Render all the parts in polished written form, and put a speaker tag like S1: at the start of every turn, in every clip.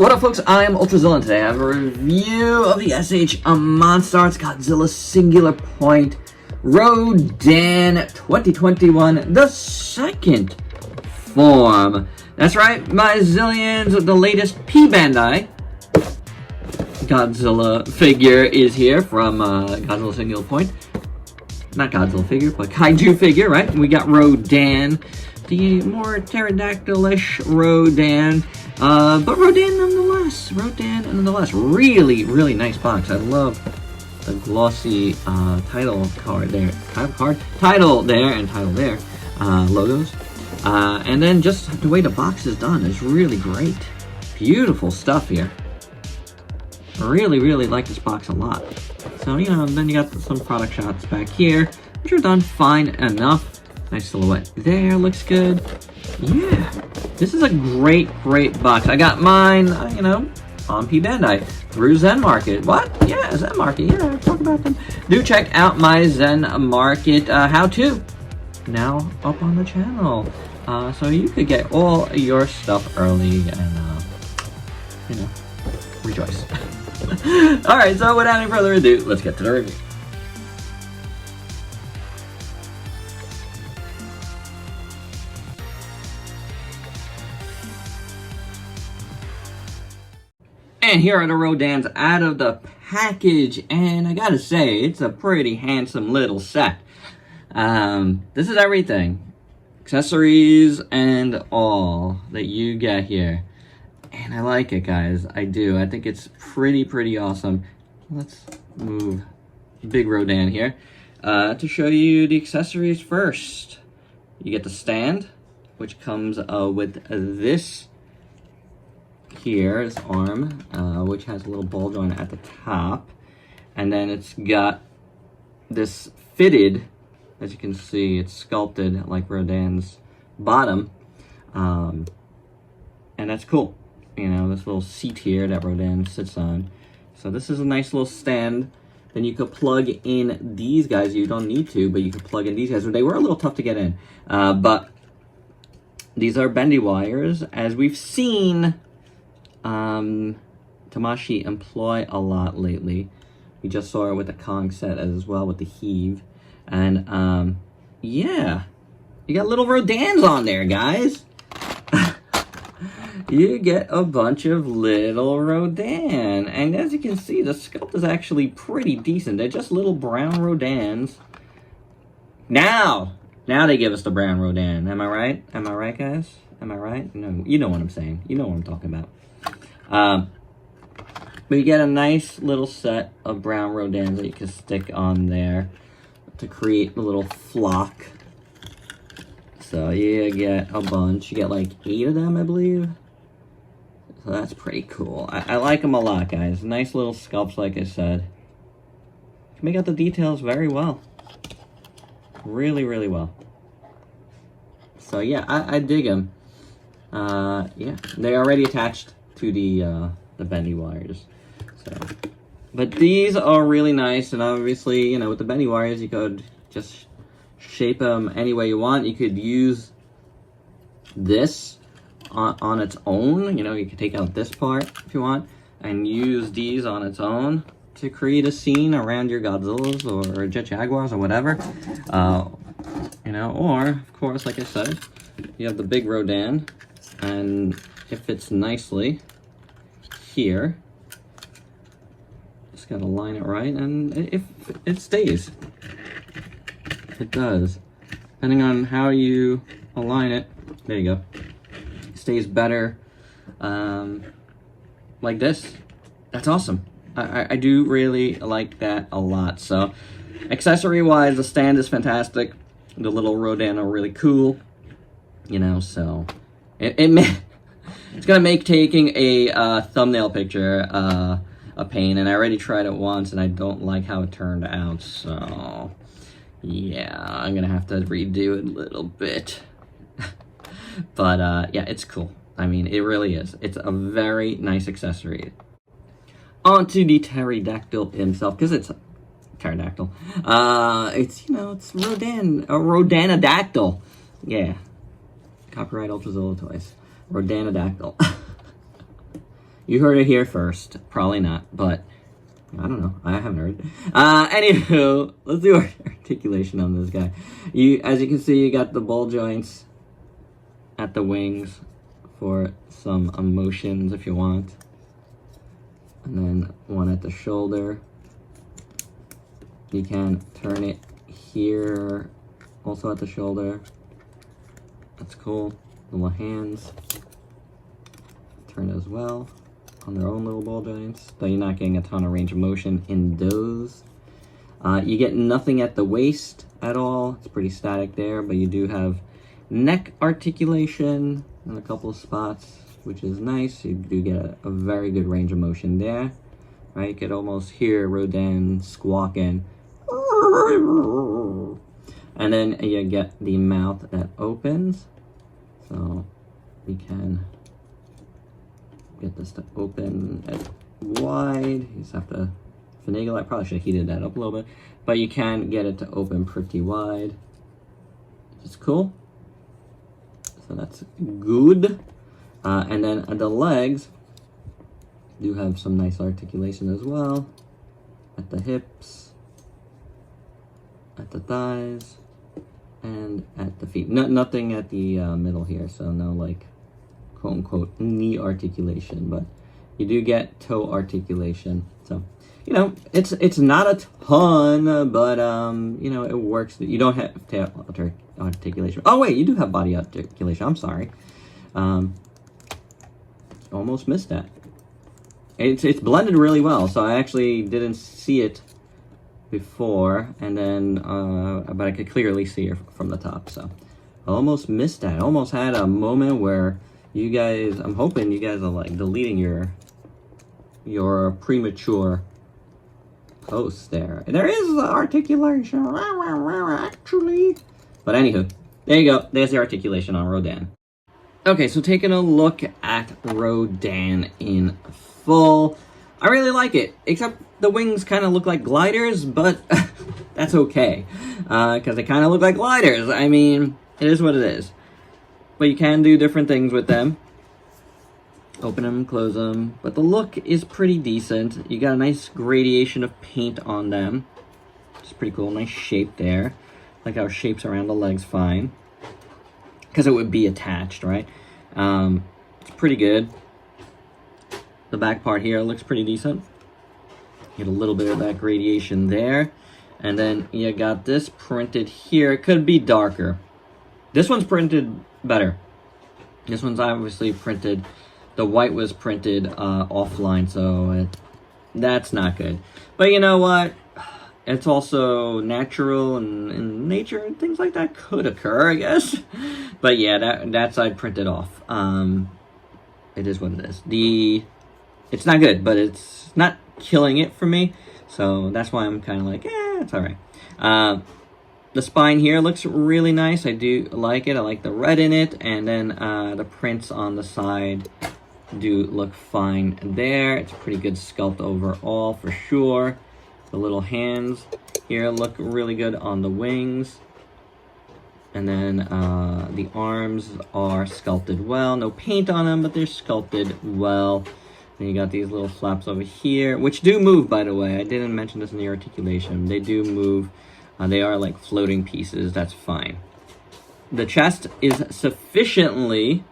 S1: What up, folks? I am Ultrazilla, and today I have a review of the SH Monsterarts Godzilla Singular Point Rodan 2021, the second form. That's right, my zillions, the latest P-Bandai Godzilla figure is here from Godzilla Singular Point. Not Godzilla figure, but Kaiju figure, right? We got Rodan, the more pterodactyl-ish Rodan. But Rodan nonetheless. Really, really nice box. I love the glossy title card there. Title there and title there. Logos. And then just the way the box is done is really great. Beautiful stuff here. Really, really like this box a lot. So, you know, then you got some product shots back here, which are done fine enough. Nice silhouette there, looks good. Yeah, this is a great, great box. I got mine, you know, on P-Bandai through Zen Market. What? Yeah, Zen Market. Yeah, talk about them. Do check out my Zen Market how-to now up on the channel. So you could get all your stuff early and, you know, rejoice. Alright, so without any further ado, let's get to the review. And here are the Rodans out of the package, and I gotta say, it's a pretty handsome little set. This is everything. Accessories and all that you get here. And I like it, guys. I do. I think it's pretty awesome. Let's move Big Rodan here to show you the accessories first. You get the stand, which comes with this here, this arm, which has a little ball joint at the top. And then it's got this fitted, as you can see, it's sculpted like Rodan's bottom. And that's cool. You know, this little seat here that Rodan sits on. So this is a nice little stand. Then you could plug in these guys. You don't need to, but you could plug in these guys. They were a little tough to get in. But these are bendy wires, as we've seen Tamashi employ a lot lately. We just saw it with the Kong set as well, with the heave. And, yeah. You got little Rodans on there, guys. You get a bunch of little Rodan. And as you can see, the sculpt is actually pretty decent. They're just little brown Rodans. Now they give us the brown Rodan. Am I right? Am I right, guys? Am I right? No, you know what I'm saying. You know what I'm talking about. But you get a nice little set of brown Rodans that you can stick on there to create a little flock. So you get a bunch. You get like 8 of them, I believe. So that's pretty cool. I like them a lot, guys. Nice little sculpts, like I said. Can make out the details very well. Really, really well. So yeah, I dig them. Yeah, they're already attached to the bendy wires. So, but these are really nice, and obviously, you know, with the bendy wires, you could just shape them any way you want. You could use this on its own. You know, you could take out this part if you want and use these on its own to create a scene around your Godzillas or Jet Jaguars or whatever. You know, or of course, like I said, you have the big Rodan, and it fits nicely here. Just gotta line it right, and it stays. It does. Depending on how you align it, there you go. It stays better like this. That's awesome. I do really like that a lot. So, accessory-wise, the stand is fantastic. The little Rodan are really cool. You know, so it's gonna make taking a thumbnail picture a pain. And I already tried it once, and I don't like how it turned out. So, yeah, I'm gonna have to redo it a little bit. But yeah, it's cool. I mean, it really is. It's a very nice accessory. Onto the pterodactyl himself, because it's pterodactyl. It's, you know, it's Rodan, a Rodanadactyl. Yeah. Copyright Ultrazillatoys. Rodanadactyl. You heard it here first. Probably not, but I don't know. I haven't heard. Anywho, let's do articulation on this guy. As you can see, you got the ball joints at the wings for some emotions if you want. And then one at the shoulder. You can turn it here, also at the shoulder. That's cool. Little hands. Turn as well on their own little ball joints, though you're not getting a ton of range of motion in those. You get nothing at the waist at all. It's pretty static there, but you do have neck articulation in a couple of spots, which is nice. You do get a very good range of motion there, right? You could almost hear Rodan squawking. And then you get the mouth that opens. So we can get this to open wide. You just have to finagle. I probably should have heated that up a little bit, but you can get it to open pretty wide. It's cool. So that's good. And then the legs do have some nice articulation as well. At the hips, at the thighs, and at the feet. Nothing at the middle here, so no like quote unquote knee articulation, but you do get toe articulation. So, you know, it's not a ton, but you know, it works. You don't have tail articulation. Oh wait, you do have body articulation. I'm sorry. Almost missed that. It's blended really well, so I actually didn't see it before, and then but I could clearly see it from the top. So I almost missed that. I almost had a moment where you guys, I'm hoping you guys are like deleting your premature posts there. There is articulation, actually. But anywho, there you go. There's the articulation on Rodan. Okay, so taking a look at Rodan in full. I really like it, except the wings kind of look like gliders, but that's okay. Because they kind of look like gliders. I mean, it is what it is. But you can do different things with them. Open them, close them. But the look is pretty decent. You got a nice gradation of paint on them. It's pretty cool. Nice shape there. Like how it shapes around the legs fine. Because it would be attached, right? It's pretty good. The back part here looks pretty decent. Get a little bit of that gradation there. And then you got this printed here. It could be darker. This one's printed better. This one's obviously printed. The white was printed offline, so that's not good. But you know what? It's also natural, and in nature and things like that could occur, I guess. But yeah, that side printed off. It is what it is. It's not good, but it's not killing it for me. So that's why I'm kind of like, it's all right. The spine here looks really nice. I do like it. I like the red in it. And then the prints on the side do look fine there. It's a pretty good sculpt overall for sure. The little hands here look really good on the wings. And then the arms are sculpted well. No paint on them, but they're sculpted well. Then you got these little flaps over here, which do move, by the way. I didn't mention this in the articulation. They do move. They are like floating pieces. That's fine. The chest is sufficiently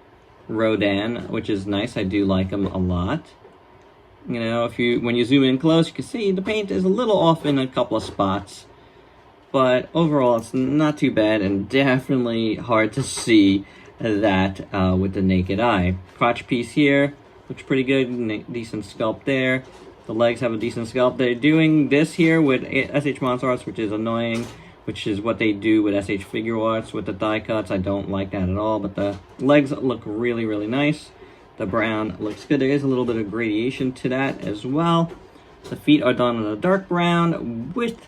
S1: Rodan, which is nice. I do like them a lot. You know, when you zoom in close, you can see the paint is a little off in a couple of spots. But overall, it's not too bad, and definitely hard to see that with the naked eye. Crotch piece here looks pretty good. Decent sculpt there. The legs have a decent sculpt. They're doing this here with SH Monsterarts, which is annoying, which is what they do with SH Figure Arts with the die cuts. I don't like that at all, but the legs look really, really nice. The brown looks good. There is a little bit of gradation to that as well. The feet are done in a dark brown with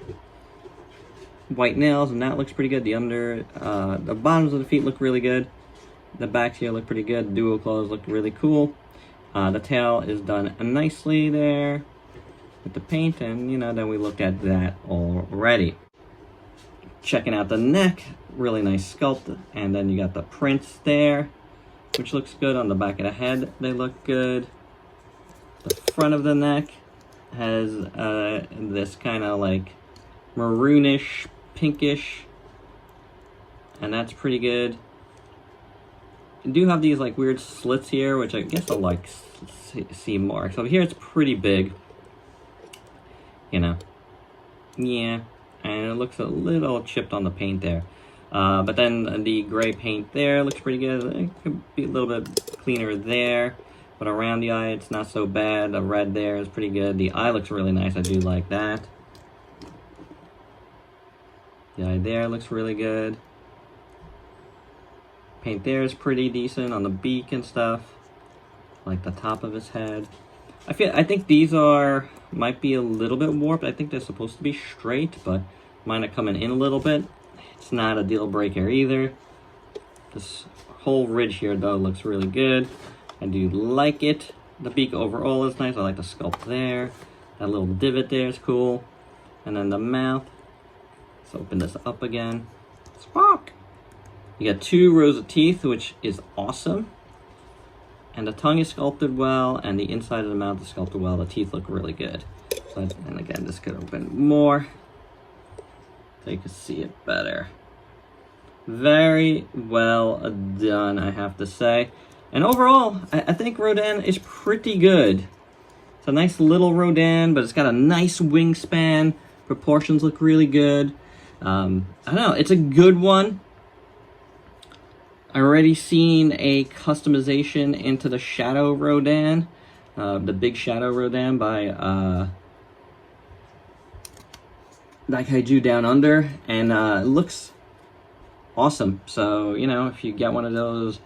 S1: white nails, and that looks pretty good. The bottoms of the feet look really good. The backs here look pretty good. The dual claws look really cool. The tail is done nicely there with the paint, and you know, then we looked at that already. Checking out the neck, really nice sculpt, and then you got the prints there, which looks good on the back of the head. They look good. The front of the neck has this kind of like maroonish, pinkish, and that's pretty good. You do have these like weird slits here, which I guess I'll like see more. So here it's pretty big, you know. Yeah, and it looks a little chipped on the paint there. But then the gray paint there looks pretty good. It could be a little bit cleaner there, but around the eye it's not so bad. The red there is pretty good. The eye looks really nice. I do like that. The eye there looks really good. Paint there is pretty decent on the beak and stuff. Like the top of his head. I think these might be a little bit warped. I think they're supposed to be straight, but mine are coming in a little bit. It's not a deal breaker either. This whole ridge here though looks really good. I do like it. The beak overall is nice. I like the sculpt there. That little divot there is cool. And then the mouth. Let's open this up again. Spark! You got 2 rows of teeth, which is awesome. And the tongue is sculpted well, and the inside of the mouth is sculpted well. The teeth look really good. So, and again, this could open more so you can see it better. Very well done, I have to say. And overall, I think Rodan is pretty good. It's a nice little Rodan, but it's got a nice wingspan. Proportions look really good. I don't know, it's a good one. I already seen a customization into the Shadow Rodan, the big Shadow Rodan by Daikaiju Down Under, and it looks awesome. So, you know, if you get one of those,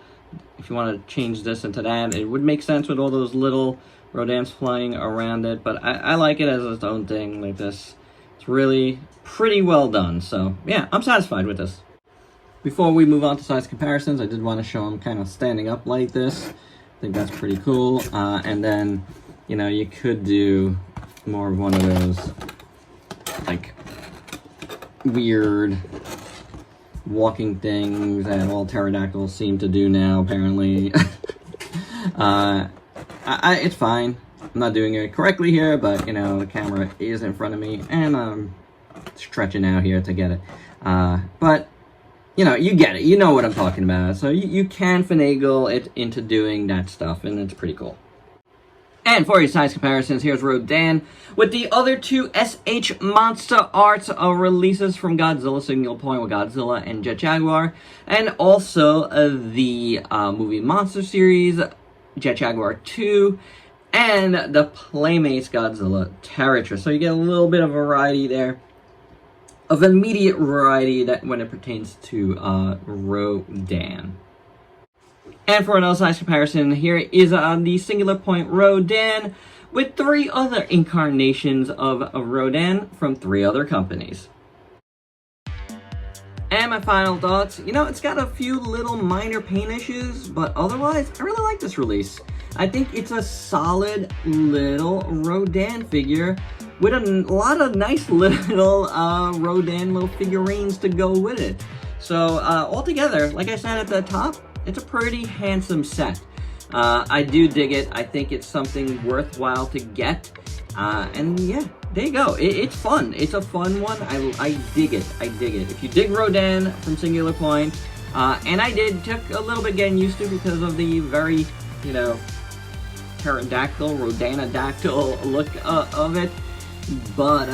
S1: if you want to change this into that, it would make sense with all those little Rodans flying around it, but I like it as its own thing like this. It's really pretty well done, so yeah, I'm satisfied with this. Before we move on to size comparisons, I did want to show them kind of standing up like this. I think that's pretty cool. And then, you know, you could do more of one of those, like, weird walking things that all pterodactyls seem to do now, apparently. It's fine. I'm not doing it correctly here, but, you know, the camera is in front of me, and I'm stretching out here to get it. But you know, you get it. You know what I'm talking about. So you can finagle it into doing that stuff, and it's pretty cool. And for your size comparisons, here's Rodan with the other 2 SH Monsterarts releases from Godzilla Single Point with Godzilla and Jet Jaguar, and also the movie Monster Series, Jet Jaguar 2, and the Playmates Godzilla Terrorist. So you get a little bit of variety there. Of immediate variety that when it pertains to Rodan. And for another size comparison, here is the Singular Point Rodan with 3 other incarnations of Rodan from 3 other companies. And my final thoughts, you know, it's got a few little minor paint issues, but otherwise, I really like this release. I think it's a solid little Rodan figure with a lot of nice little Rodan little figurines to go with it. So altogether, like I said at the top, it's a pretty handsome set. I do dig it. I think it's something worthwhile to get. And yeah, there you go. It's fun. It's a fun one. I dig it. I dig it. If you dig Rodan from Singular Point, and I took a little bit getting used to because of the very, you know, pterodactyl, Rodanodactyl look of it. But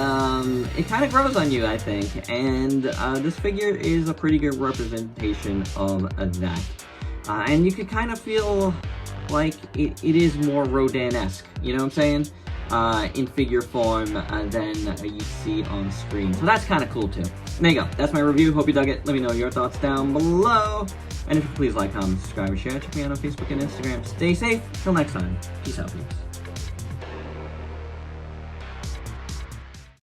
S1: it kind of grows on you, I think, and this figure is a pretty good representation of that. And you could kind of feel like it is more Rodan-esque, you know what I'm saying? In figure form than you see on screen. So that's kind of cool too. There you go. That's my review. Hope you dug it. Let me know your thoughts down below. And if you please like, comment, subscribe, and share. Check me out on Facebook and Instagram. Stay safe. Till next time. Peace out, peeps.